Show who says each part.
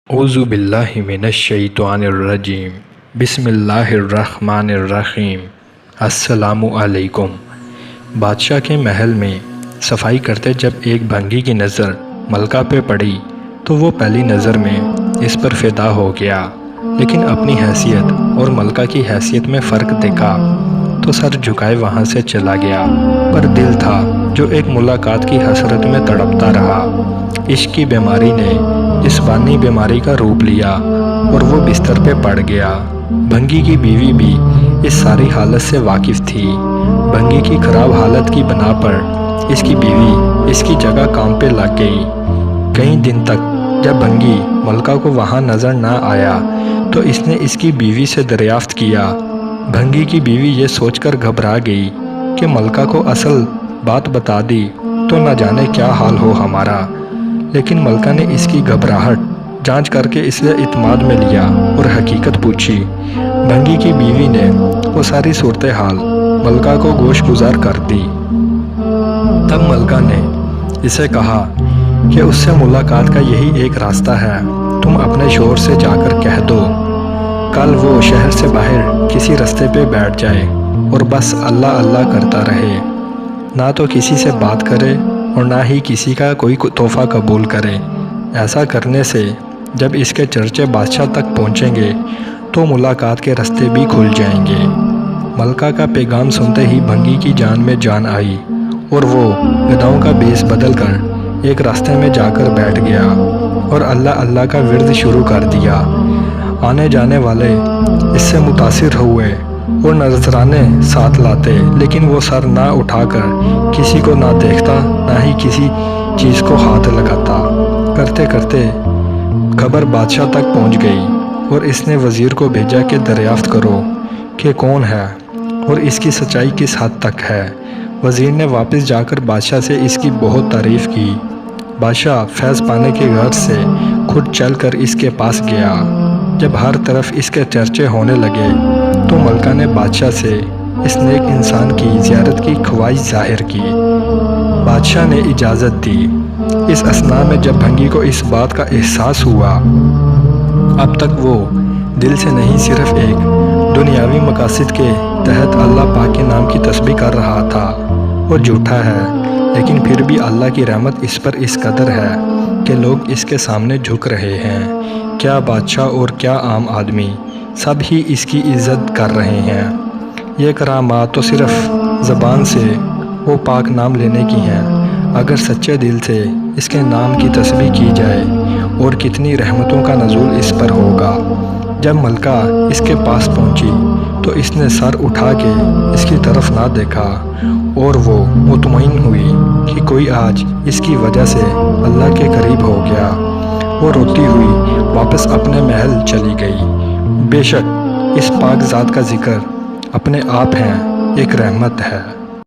Speaker 1: اعوذ باللہ من الشیطان الرجیم بسم اللہ الرحمن الرحیم۔ السلام علیکم۔ بادشاہ کے محل میں صفائی کرتے جب ایک بھنگی کی نظر ملکہ پہ پڑی تو وہ پہلی نظر میں اس پر فدا ہو گیا، لیکن اپنی حیثیت اور ملکہ کی حیثیت میں فرق دیکھا تو سر جھکائے وہاں سے چلا گیا، پر دل تھا جو ایک ملاقات کی حسرت میں تڑپتا رہا۔ عشق کی بیماری نے جسمانی بیماری کا روپ لیا اور وہ بستر پہ پڑ گیا۔ بھنگی کی بیوی بھی اس ساری حالت سے واقف تھی۔ بھنگی کی خراب حالت کی بنا پر اس کی بیوی اس کی جگہ کام پہ لگ گئی۔ کئی دن تک جب بھنگی ملکہ کو وہاں نظر نہ آیا تو اس نے اس کی بیوی سے دریافت کیا۔ بھنگی کی بیوی یہ سوچ کر گھبرا گئی کہ ملکہ کو اصل بات بتا دی تو نہ جانے کیا حال ہو ہمارا، لیکن ملکہ نے اس کی گھبراہٹ جانچ کر کے اسے اعتماد میں لیا اور حقیقت پوچھی۔ بھنگی کی بیوی نے وہ ساری صورتحال ملکہ کو گوش گزار کر دی۔ تب ملکہ نے اسے کہا کہ اس سے ملاقات کا یہی ایک راستہ ہے، تم اپنے شوہر سے جا کر کہہ دو کل وہ شہر سے باہر کسی رستے پہ بیٹھ جائے اور بس اللہ اللہ کرتا رہے، نہ تو کسی سے بات کرے اور نہ ہی کسی کا کوئی تحفہ قبول کرے۔ ایسا کرنے سے جب اس کے چرچے بادشاہ تک پہنچیں گے تو ملاقات کے راستے بھی کھل جائیں گے۔ ملکہ کا پیغام سنتے ہی بھنگی کی جان میں جان آئی اور وہ گدھاؤں کا بیس بدل کر ایک راستے میں جا کر بیٹھ گیا اور اللہ اللہ کا ورد شروع کر دیا۔ آنے جانے والے اس سے متاثر ہوئے اور نذرانے ساتھ لاتے، لیکن وہ سر نہ اٹھا کر کسی کو نہ دیکھتا نہ ہی کسی چیز کو ہاتھ لگاتا۔ کرتے کرتے خبر بادشاہ تک پہنچ گئی اور اس نے وزیر کو بھیجا کہ دریافت کرو کہ کون ہے اور اس کی سچائی کس حد تک ہے۔ وزیر نے واپس جا کر بادشاہ سے اس کی بہت تعریف کی۔ بادشاہ فیض پانے کے غرض سے خود چل کر اس کے پاس گیا۔ جب ہر طرف اس کے چرچے ہونے لگے تو ملکہ نے بادشاہ سے اس نیک انسان کی زیارت کی خواہش ظاہر کی۔ بادشاہ نے اجازت دی۔ اس اثناء میں جب بھنگی کو اس بات کا احساس ہوا، اب تک وہ دل سے نہیں صرف ایک دنیاوی مقاصد کے تحت اللہ پاک کے نام کی تسبیح کر رہا تھا۔ وہ جھوٹا ہے، لیکن پھر بھی اللہ کی رحمت اس پر اس قدر ہے کہ لوگ اس کے سامنے جھک رہے ہیں۔ کیا بادشاہ اور کیا عام آدمی، سب ہی اس کی عزت کر رہے ہیں۔ یہ کرامات تو صرف زبان سے وہ پاک نام لینے کی ہیں، اگر سچے دل سے اس کے نام کی تسبیح کی جائے اور کتنی رحمتوں کا نزول اس پر ہوگا۔ جب ملکہ اس کے پاس پہنچی تو اس نے سر اٹھا کے اس کی طرف نہ دیکھا اور وہ مطمئن ہوئی کہ کوئی آج اس کی وجہ سے اللہ کے قریب ہو گیا۔ وہ روتی ہوئی واپس اپنے محل چلی گئی۔ بے شک اس پاک ذات کا ذکر اپنے آپ ہیں ایک رحمت ہے۔